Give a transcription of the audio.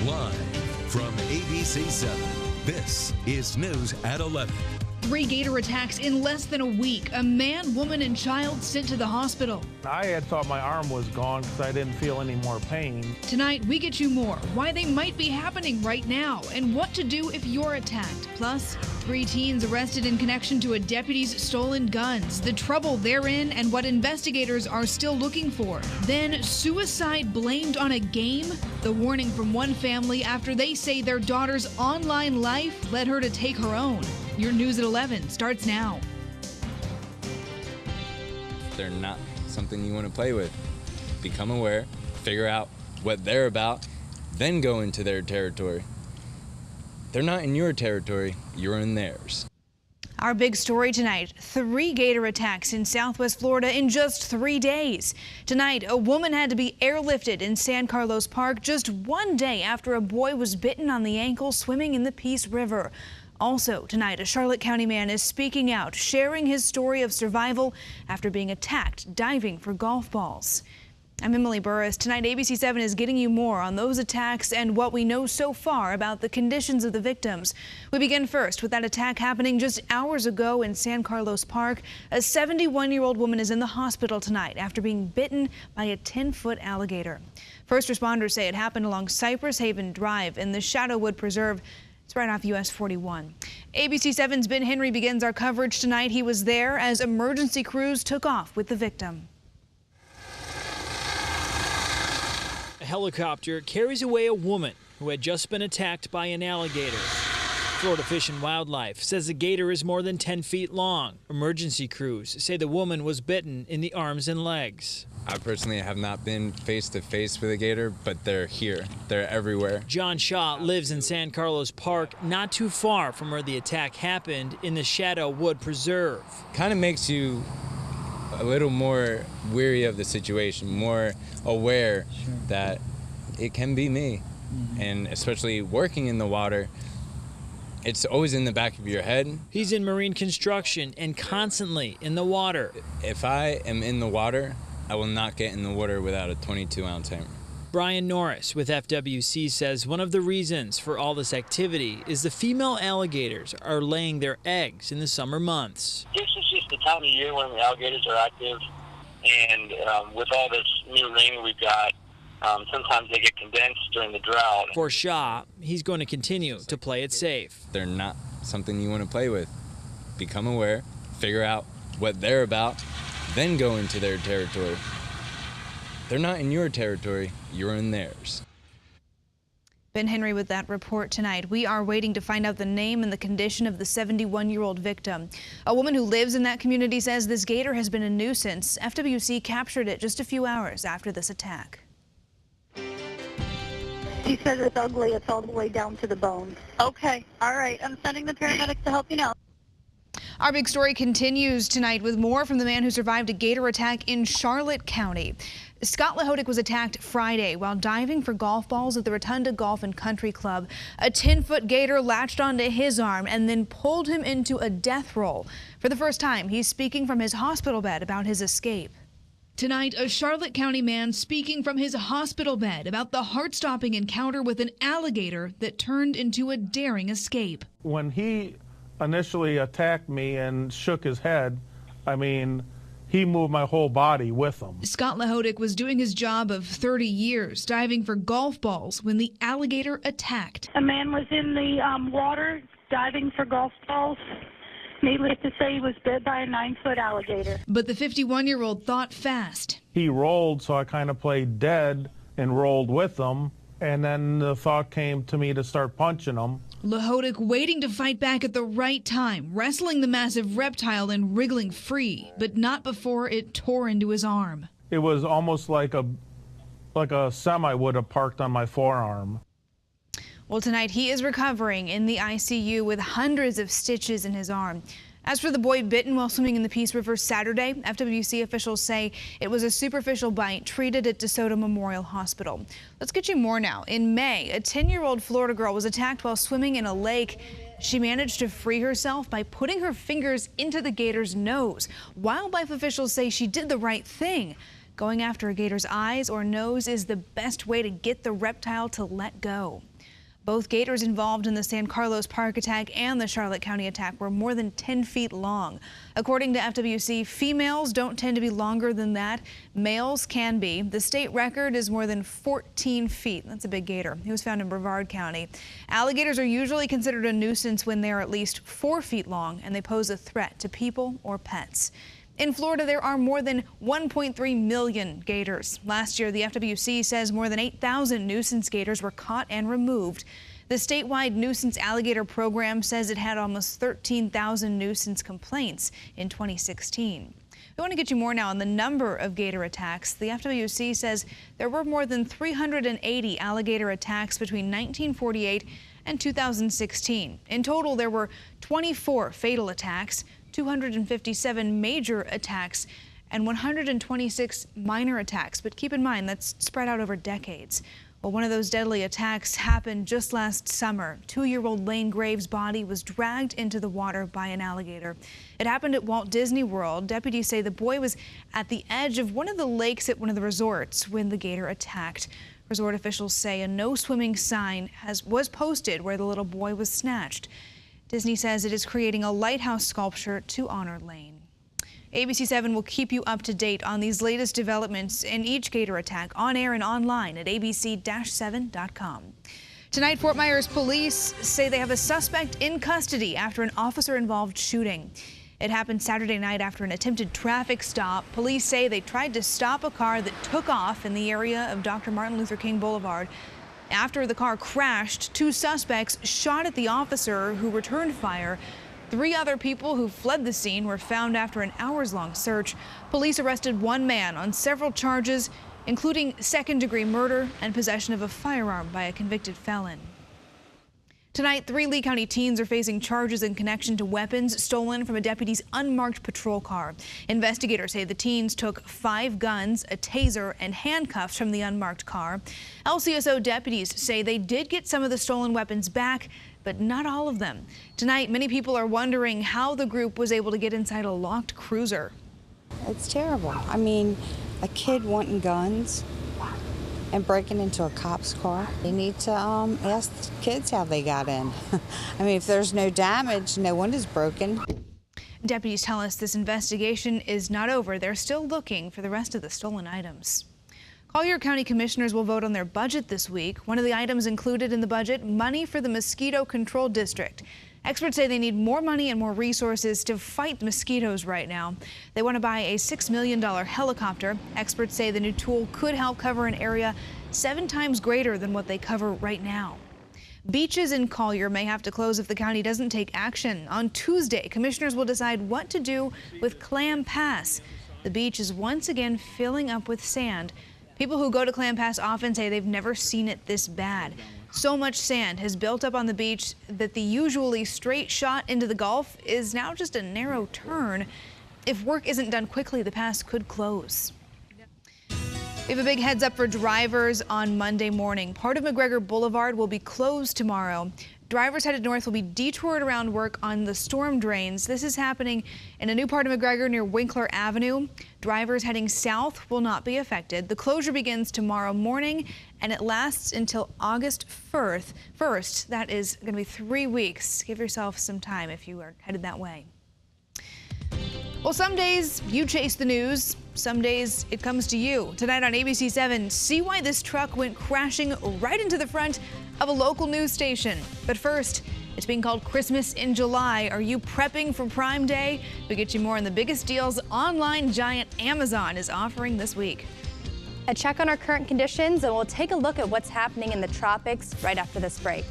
Live from ABC 7, this is News at 11. 3 gator attacks in less than a week. A man, woman, and child sent to the hospital. I had thought my arm was gone because I didn't feel any more pain. Tonight, we get you more, why they might be happening right now, and what to do if you're attacked. Plus, 3 teens arrested in connection to a deputy's stolen guns, the trouble they're in, and what investigators are still looking for. Then, suicide blamed on a game? The warning from one family after they say their daughter's online life led her to take her own. Your News at 11 starts now. They're not something you want to play with. Become aware, figure out what they're about, then go into their territory. They're not in your territory, you're in theirs. Our big story tonight, 3 gator attacks in southwest Florida in just 3 days. Tonight, a woman had to be airlifted in San Carlos Park just 1 day after a boy was bitten on the ankle swimming in the Peace River. Also tonight, a Charlotte County man is speaking out, sharing his story of survival after being attacked diving for golf balls. I'm Emily Burris. Tonight, ABC 7 is getting you more on those attacks and what we know so far about the conditions of the victims. We begin first with that attack happening just hours ago in San Carlos Park. A 71-year-old woman is in the hospital tonight after being bitten by a 10-foot alligator. First responders say it happened along Cypress Haven Drive in the Shadowwood Preserve. It's right off US 41. ABC 7's Ben Henry begins our coverage tonight. He was there as emergency crews took off with the victim. A helicopter carries away a woman who had just been attacked by an alligator. Florida Fish and Wildlife says the gator is more than 10 feet long. Emergency crews say the woman was bitten in the arms and legs. I personally have not been face to face with a gator, but they're here. They're everywhere. John Shaw lives in San Carlos Park, not too far from where the attack happened in the Shadowwood Preserve. Kind of makes you a little more weary of the situation, more aware that it can be me. And especially working in the water, it's always in the back of your head. He's in marine construction and constantly in the water. If I am in the water, I will not get in the water without a 22-ounce hammer. Brian Norris with FWC says one of the reasons for all this activity is the female alligators are laying their eggs in the summer months. This is just the time of year when the alligators are active, and with all this new rain we've got, sometimes they get condensed during the drought. For Shaw, he's going to continue to play it safe. They're not something you want to play with. Become aware, figure out what they're about, then go into their territory. They're not in your territory, you're in theirs. Ben Henry with that report tonight. We are waiting to find out the name and the condition of the 71-year-old victim. A woman who lives in that community says this gator has been a nuisance. FWC captured it just a few hours after this attack. She says it's ugly. It's all the way down to the bone. Okay. All right. I'm sending the paramedics to help you now. Our big story continues tonight with more from the man who survived a gator attack in Charlotte County. Scott Lahodik was attacked Friday while diving for golf balls at the Rotunda Golf and Country Club. A 10-foot gator latched onto his arm and then pulled him into a death roll. For the first time, he's speaking from his hospital bed about his escape. Tonight, a Charlotte County man speaking from his hospital bed about the heart-stopping encounter with an alligator that turned into a daring escape. When he initially attacked me and shook his head, I mean, he moved my whole body with him. Scott Lahodik was doing his job of 30 years, diving for golf balls, when the alligator attacked. A man was in the water diving for golf balls. Needless to say, he was bit by a 9-foot alligator. But the 51-year-old thought fast. He rolled, so I kind of played dead and rolled with him. And then the thought came to me to start punching him. Lahodik waiting to fight back at the right time, wrestling the massive reptile and wriggling free, but not before it tore into his arm. It was almost like a semi would have parked on my forearm. Well, tonight he is recovering in the ICU with hundreds of stitches in his arm. As for the boy bitten while swimming in the Peace River Saturday, FWC officials say it was a superficial bite treated at DeSoto Memorial Hospital. Let's get you more now. In May, a 10-year-old Florida girl was attacked while swimming in a lake. She managed to free herself by putting her fingers into the gator's nose. Wildlife officials say she did the right thing. Going after a gator's eyes or nose is the best way to get the reptile to let go. Both gators involved in the San Carlos Park attack and the Charlotte County attack were more than 10 feet long. According to FWC, females don't tend to be longer than that. Males can be. The state record is more than 14 feet. That's a big gator. He was found in Brevard County. Alligators are usually considered a nuisance when they're at least 4 feet long and they pose a threat to people or pets. In Florida, there are more than 1.3 million gators. Last year, the FWC says more than 8,000 nuisance gators were caught and removed. The statewide nuisance alligator program says it had almost 13,000 nuisance complaints in 2016. We want to get you more now on the number of gator attacks. The FWC says there were more than 380 alligator attacks between 1948 and 2016. In total, there were 24 fatal attacks, 257 major attacks, and 126 minor attacks. But keep in mind, that's spread out over decades. Well, one of those deadly attacks happened just last summer. 2-year-old Lane Graves' body was dragged into the water by an alligator. It happened at Walt Disney World. Deputies say the boy was at the edge of one of the lakes at one of the resorts when the gator attacked. Resort officials say a no swimming sign was posted where the little boy was snatched. Disney says it is creating a lighthouse sculpture to honor Lane. ABC 7 will keep you up to date on these latest developments in each gator attack on air and online at abc-7.com. Tonight, Fort Myers police say they have a suspect in custody after an officer-involved shooting. It happened Saturday night after an attempted traffic stop. Police say they tried to stop a car that took off in the area of Dr. Martin Luther King Boulevard. After the car crashed, 2 suspects shot at the officer who returned fire. 3 other people who fled the scene were found after an hours-long search. Police arrested 1 man on several charges, including second-degree murder and possession of a firearm by a convicted felon. Tonight, 3 Lee County teens are facing charges in connection to weapons stolen from a deputy's unmarked patrol car. Investigators say the teens took 5 guns, a taser, and handcuffs from the unmarked car. LCSO deputies say they did get some of the stolen weapons back, but not all of them. Tonight, many people are wondering how the group was able to get inside a locked cruiser. It's terrible. I mean, a kid wanting guns and breaking into a cop's car. They need to ask the kids how they got in. I mean, if there's no damage, no windows broken. Deputies tell us this investigation is not over. They're still looking for the rest of the stolen items. Collier County commissioners will vote on their budget this week. One of the items included in the budget, money for the mosquito control district. Experts say they need more money and more resources to fight mosquitoes right now. They want to buy a $6 million helicopter. Experts say the new tool could help cover an area 7 times greater than what they cover right now. Beaches in Collier may have to close if the county doesn't take action. On Tuesday, commissioners will decide what to do with Clam Pass. The beach is once again filling up with sand. People who go to Clam Pass often say they've never seen it this bad. So much sand has built up on the beach that the usually straight shot into the Gulf is now just a narrow turn. If work isn't done quickly, the pass could close. We have a big heads up for drivers on Monday morning. Part of McGregor Boulevard will be closed tomorrow. Drivers headed north will be detoured around work on the storm drains. This is happening in a new part of McGregor near Winkler Avenue. Drivers heading south will not be affected. The closure begins tomorrow morning and it lasts until August 1st. That is going to be 3 weeks. Give yourself some time if you are headed that way. Well, some days you chase the news, some days it comes to you. Tonight on ABC 7, see why this truck went crashing right into the front of a local news station. But first, it's being called Christmas in July. Are you prepping for Prime Day? We get you more on the biggest deals online giant Amazon is offering this week. A check on our current conditions, and we'll take a look at what's happening in the tropics right after this break.